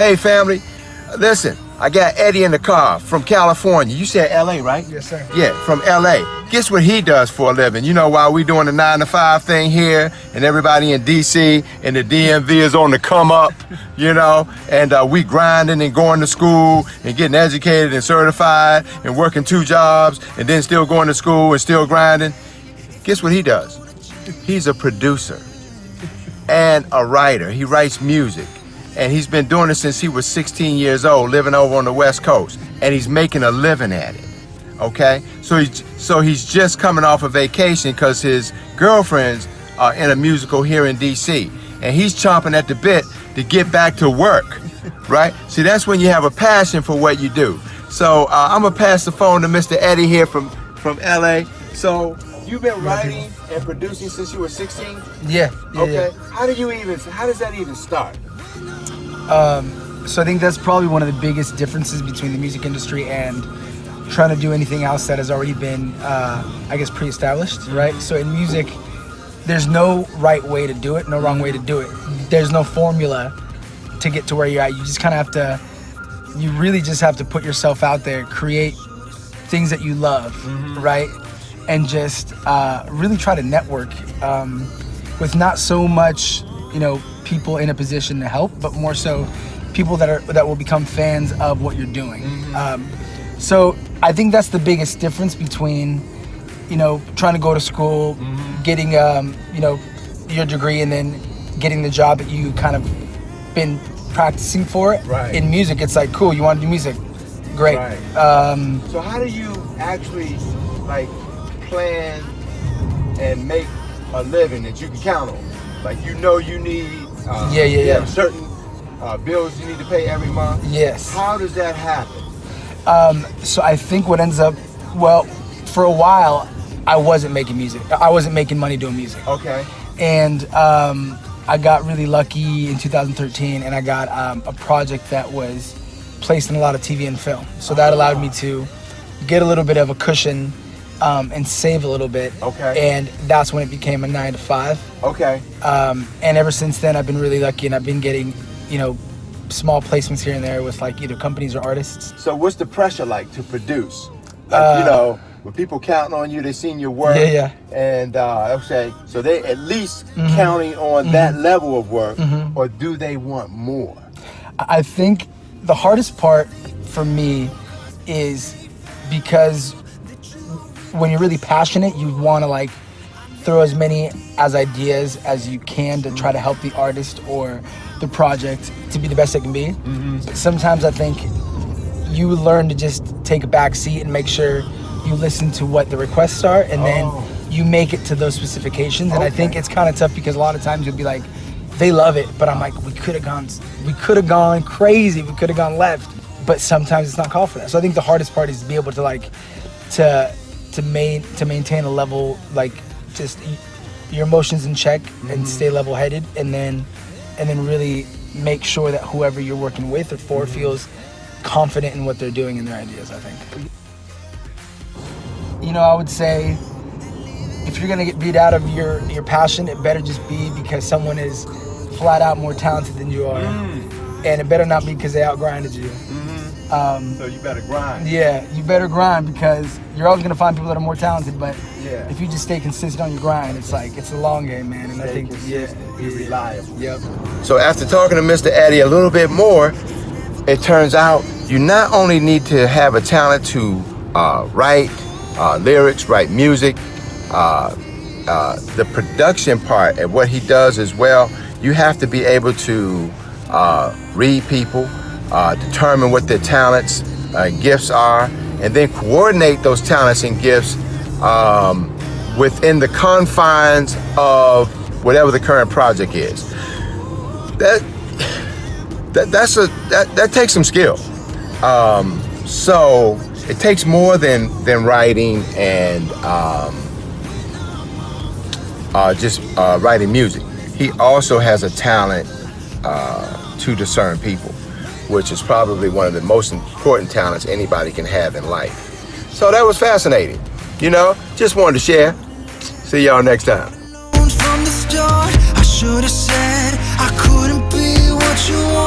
Hey family, listen, I got Eddie in the car from California. You said LA, right? Yes, sir. Yeah, from LA. Guess what he does for a living? You know, while we doing the 9-to-5 thing here, and everybody in DC and the DMV is on the come up, you know, and we grinding and going to school and getting educated and certified and working 2 jobs and then still going to school and still grinding. Guess what he does? He's a producer and a writer. He writes music. And he's been doing it since he was 16 years old, living over on the West Coast. And he's making a living at it, okay? So he's just coming off a vacation because his girlfriend's in a musical here in DC. And he's chomping at the bit to get back to work, right? See, that's when you have a passion for what you do. So I'm gonna pass the phone to Mr. Eddie here from LA. So you've been writing and producing since you were 16? Yeah. Okay. How does that even start? So I think that's probably one of the biggest differences between the music industry and trying to do anything else that has already been, I guess, pre-established, right? So in music, there's no right way to do it, no wrong way to do it. There's no formula to get to where you're at. You just kind of have to, you really just have to put yourself out there, create things that you love, right? And just really try to network with not so much, you know, people in a position to help, but more so people that will become fans of what you're doing. So I think that's the biggest difference between, you know, trying to go to school, getting you know, your degree, and then getting the job that you kind of been practicing for it. Right. In music, it's like, cool, you want to do music, great. Right. So how do you actually like plan and make a living that you can count on? Like, you know, you need certain bills you need to pay every month. Yes. How does that happen? So I think what ends up, well, for a while, I wasn't making music. I wasn't making money doing music. Okay. And I got really lucky in 2013, and I got a project that was placed in a lot of TV and film. So that allowed me to get a little bit of a cushion and save a little bit. Okay. And that's when it became a 9-to-5. Okay. And ever since then, I've been really lucky, and I've been getting, you know, small placements here and there with like either companies or artists. So what's the pressure like to produce? Like, you know, with people counting on you, they seen your work. Yeah. And okay, so they at least counting on that level of work, or do they want more? I think the hardest part for me is because when you're really passionate, you want to like throw as many ideas as you can to try to help the artist or the project to be the best it can be. But sometimes I think you learn to just take a back seat and make sure you listen to what the requests are, and then you make it to those specifications. And I think it's kind of tough because a lot of times you'll be like, they love it, but I'm like, we could have gone crazy, we could have gone left. But sometimes it's not called for that. So I think the hardest part is to be able to like to maintain a level, like just your emotions in check and stay level-headed, and then really make sure that whoever you're working with or for feels confident in what they're doing and their ideas, I think. You know, I would say if you're gonna get beat out of your passion, it better just be because someone is flat out more talented than you are. And it better not be because they outgrinded you. So you better grind. Yeah, you better grind, because you're always gonna find people that are more talented, but Yeah. if you just stay consistent on your grind, it's like, it's a long game, man. And I think, be reliable. Yep. So after talking to Mr. Eddie a little bit more, it turns out you not only need to have a talent to write lyrics, write music, the production part and what he does as well, you have to be able to read people, determine what their talents and gifts are, and then coordinate those talents and gifts within the confines of whatever the current project is. That takes some skill. So it takes more than writing and just writing music. He also has a talent to discern people, which is probably one of the most important talents anybody can have in life. So that was fascinating. You know, just wanted to share. See y'all next time. From the start, I should have said I couldn't be what you want.